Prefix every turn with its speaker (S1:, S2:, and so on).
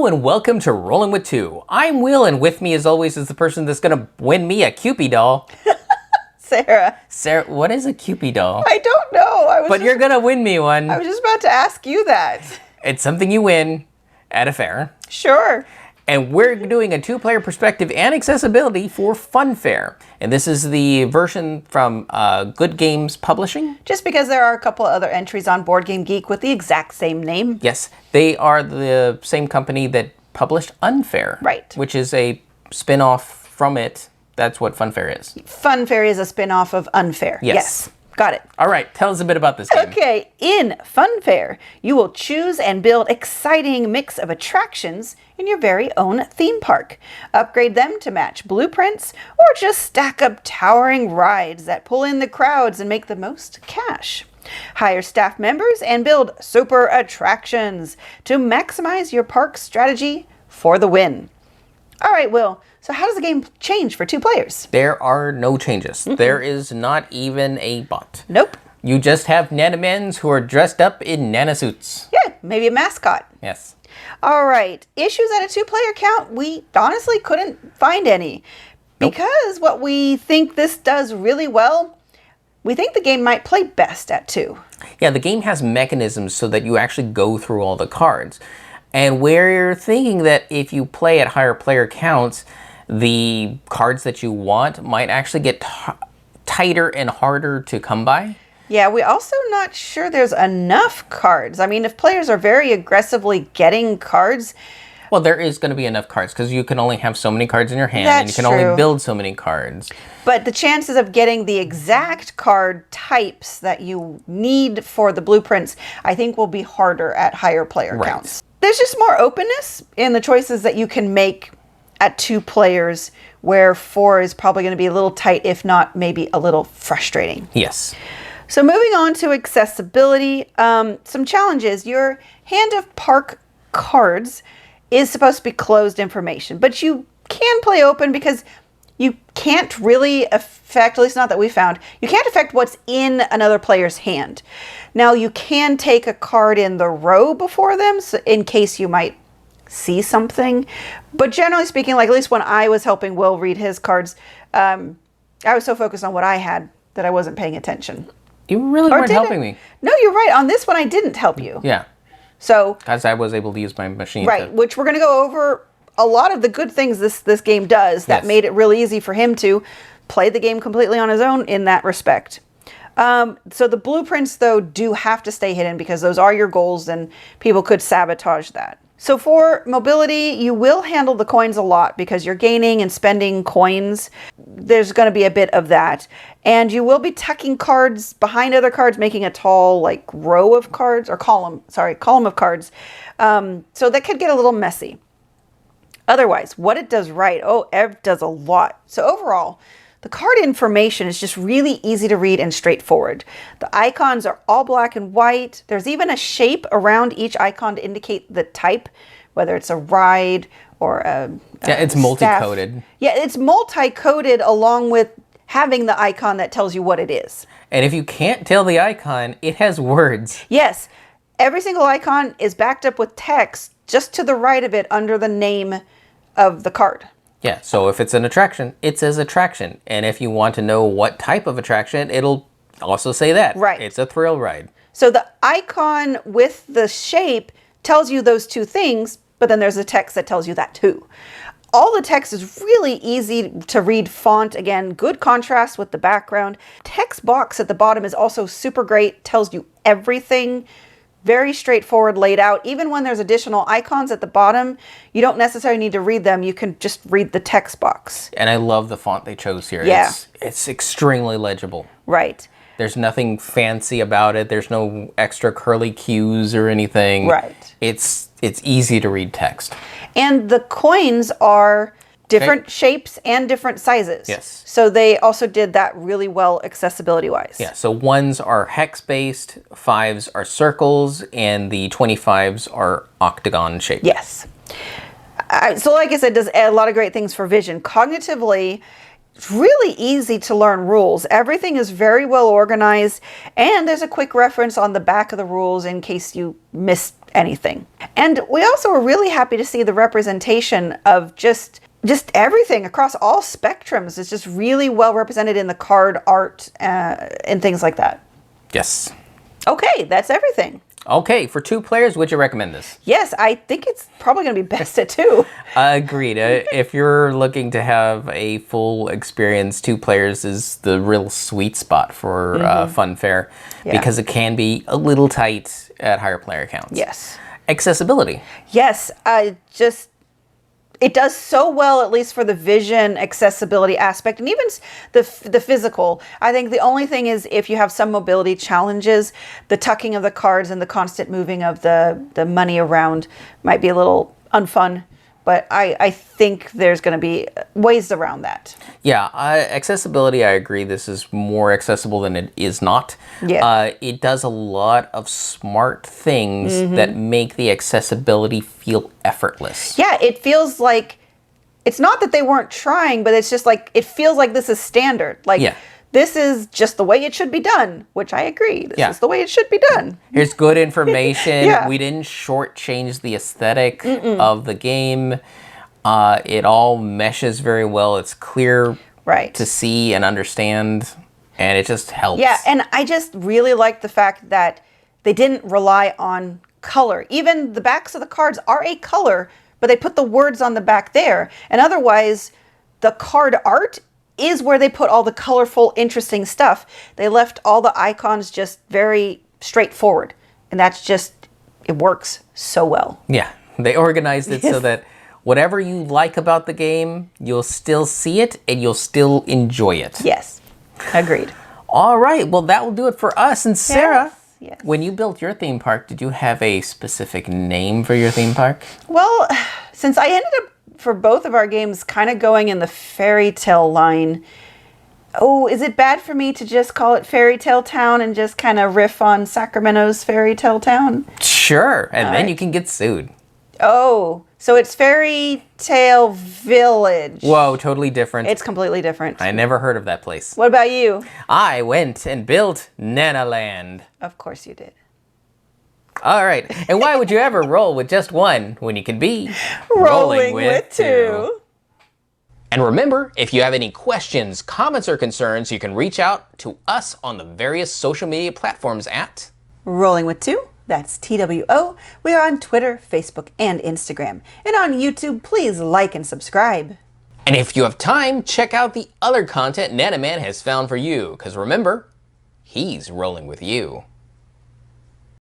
S1: Hello and welcome to Rolling with Two. I'm Will, and with me as always is the person that's gonna win me a Cupid doll.
S2: Sarah.
S1: Sarah, what is a Cupid doll?
S2: I don't know.
S1: But you're gonna win me one.
S2: I was just about to ask you that.
S1: It's something you win at a fair.
S2: Sure.
S1: And we're doing a two-player perspective and accessibility for Funfair. And this is the version from Good Games Publishing.
S2: Just because there are a couple of other entries on Board Game Geek with the exact same name.
S1: Yes, they are the same company that published Unfair.
S2: Right.
S1: Which is a spin-off from it. That's what Funfair is.
S2: Funfair is a spin-off of Unfair.
S1: Yes.
S2: Got it.
S1: All right, tell us a bit about this game.
S2: Okay, in Funfair, you will choose and build exciting mix of attractions in your very own theme park. Upgrade them to match blueprints, or just stack up towering rides that pull in the crowds and make the most cash. Hire staff members and build super attractions to maximize your park strategy for the win. All right, Will. So how does the game change for two players?
S1: There are no changes. There is not even a bot.
S2: Nope.
S1: You just have nanamens who are dressed up in nana suits.
S2: Yeah, maybe a mascot.
S1: Yes.
S2: All right. Issues at a two-player count, we honestly couldn't find any.
S1: Nope.
S2: Because what we think this does really well, we think the game might play best at two.
S1: Yeah, the game has mechanisms so that you actually go through all the cards. And we're thinking that if you play at higher player counts, the cards that you want might actually get tighter and harder to come by.
S2: Yeah, we're also not sure there's enough cards. I mean, if players are very aggressively getting cards...
S1: Well, there is going to be enough cards because you can only have so many cards in your hand and you can
S2: true.
S1: only build so many cards.
S2: But the chances of getting the exact card types that you need for the blueprints, I think will be harder at higher player counts. There's just more openness in the choices that you can make at two players, where four is probably going to be a little tight, if not maybe a little frustrating.
S1: Yes.
S2: So moving on to accessibility, some challenges. Your hand of park cards is supposed to be closed information, but you can play open because you can't really affect, at least not that we found, you can't affect what's in another player's hand. Now you can take a card in the row before them, so in case you might see something. But generally speaking, like at least when I was helping Will read his cards, I was so focused on what I had that I wasn't paying attention.
S1: You really weren't helping me.
S2: No, you're right. On this one, I didn't help you.
S1: Yeah.
S2: So,
S1: because I was able to use my machine.
S2: Right, which we're going to go over a lot of the good things this game does that made it really easy for him to play the game completely on his own in that respect. So the blueprints, though, do have to stay hidden because those are your goals and people could sabotage that. So for mobility, you will handle the coins a lot because you're gaining and spending coins. There's going to be a bit of that. And you will be tucking cards behind other cards, making a tall like row of cards, or column of cards. So that could get a little messy. Otherwise, what it does right, Ev does a lot. So overall, the card information is just really easy to read and straightforward. The icons are all black and white. There's even a shape around each icon to indicate the type, whether it's a ride or
S1: it's multi-coded.
S2: Yeah, it's multi-coded along with having the icon that tells you what it is.
S1: And if you can't tell the icon, it has words.
S2: Yes. Every single icon is backed up with text just to the right of it under the name of the card.
S1: Yeah, so if it's an attraction, it says attraction. And if you want to know what type of attraction, it'll also say that.
S2: Right.
S1: It's a thrill ride.
S2: So the icon with the shape tells you those two things, but then there's a text that tells you that too. All the text is really easy to read font. Again, good contrast with the background. Text box at the bottom is also super great, tells you everything. Very straightforward laid out. Even when there's additional icons at the bottom, you don't necessarily need to read them. You can just read the text box.
S1: And I love the font they chose here.
S2: Yeah.
S1: It's extremely legible.
S2: Right.
S1: There's nothing fancy about it. There's no extra curly cues or anything.
S2: Right.
S1: It's easy to read text.
S2: And the coins are different shapes and different sizes.
S1: Yes.
S2: So they also did that really well accessibility-wise.
S1: Yeah, so 1s are hex-based, 5s are circles, and the 25s are octagon shaped.
S2: Yes. So like I said, does a lot of great things for vision. Cognitively, it's really easy to learn rules. Everything is very well organized, and there's a quick reference on the back of the rules in case you missed anything. And we also were really happy to see the representation of just everything across all spectrums. It's just really well represented in the card art and things like that.
S1: Yes.
S2: Okay, that's everything.
S1: Okay, for 2 players, would you recommend this?
S2: Yes, I think it's probably going to be best at 2.
S1: Agreed. If you're looking to have a full experience, 2 players is the real sweet spot for Funfair, because it can be a little tight at higher player counts.
S2: Yes.
S1: Accessibility.
S2: Yes, it does so well, at least for the vision accessibility aspect, and even the physical. I think the only thing is if you have some mobility challenges, the tucking of the cards and the constant moving of the money around might be a little unfun. But I think there's going to be ways around that.
S1: Yeah, accessibility, I agree. This is more accessible than it is not.
S2: Yeah.
S1: It does a lot of smart things that make the accessibility feel effortless.
S2: Yeah, it feels like, it's not that they weren't trying, but it's just like, it feels like this is standard. Like, this is just the way it should be done, which I agree. This is the way it should be done.
S1: Here's good information. We didn't shortchange the aesthetic of the game. It all meshes very well. It's clear to see and understand, and it just helps.
S2: Yeah, and I just really like the fact that they didn't rely on color. Even the backs of the cards are a color, but they put the words on the back there. And otherwise, the card art is where they put all the colorful, interesting stuff. They left all the icons just very straightforward. And that's just, it works so well.
S1: Yeah, they organized it so that whatever you like about the game, you'll still see it and you'll still enjoy it.
S2: Yes, agreed.
S1: All right, well, that will do it for us. And Sarah,
S2: Yes.
S1: when you built your theme park, did you have a specific name for your theme park?
S2: Well, since I ended up, for both of our games, kind of going in the fairy tale line. Oh, is it bad for me to just call it Fairy Tale Town and just kind of riff on Sacramento's Fairy Tale Town?
S1: Sure, and then you can get sued.
S2: Oh, so it's Fairy Tale Village.
S1: Whoa, totally different.
S2: It's completely different.
S1: I never heard of that place.
S2: What about you?
S1: I went and built Nanaland.
S2: Of course you did.
S1: All right, and why would you ever roll with just one when you can be
S2: rolling with 2?
S1: And remember, if you have any questions, comments, or concerns, you can reach out to us on the various social media platforms at
S2: Rolling with 2. That's TWO. We are on Twitter, Facebook, and Instagram. And on YouTube, please like and subscribe.
S1: And if you have time, check out the other content Nanaman has found for you, because remember, he's rolling with you.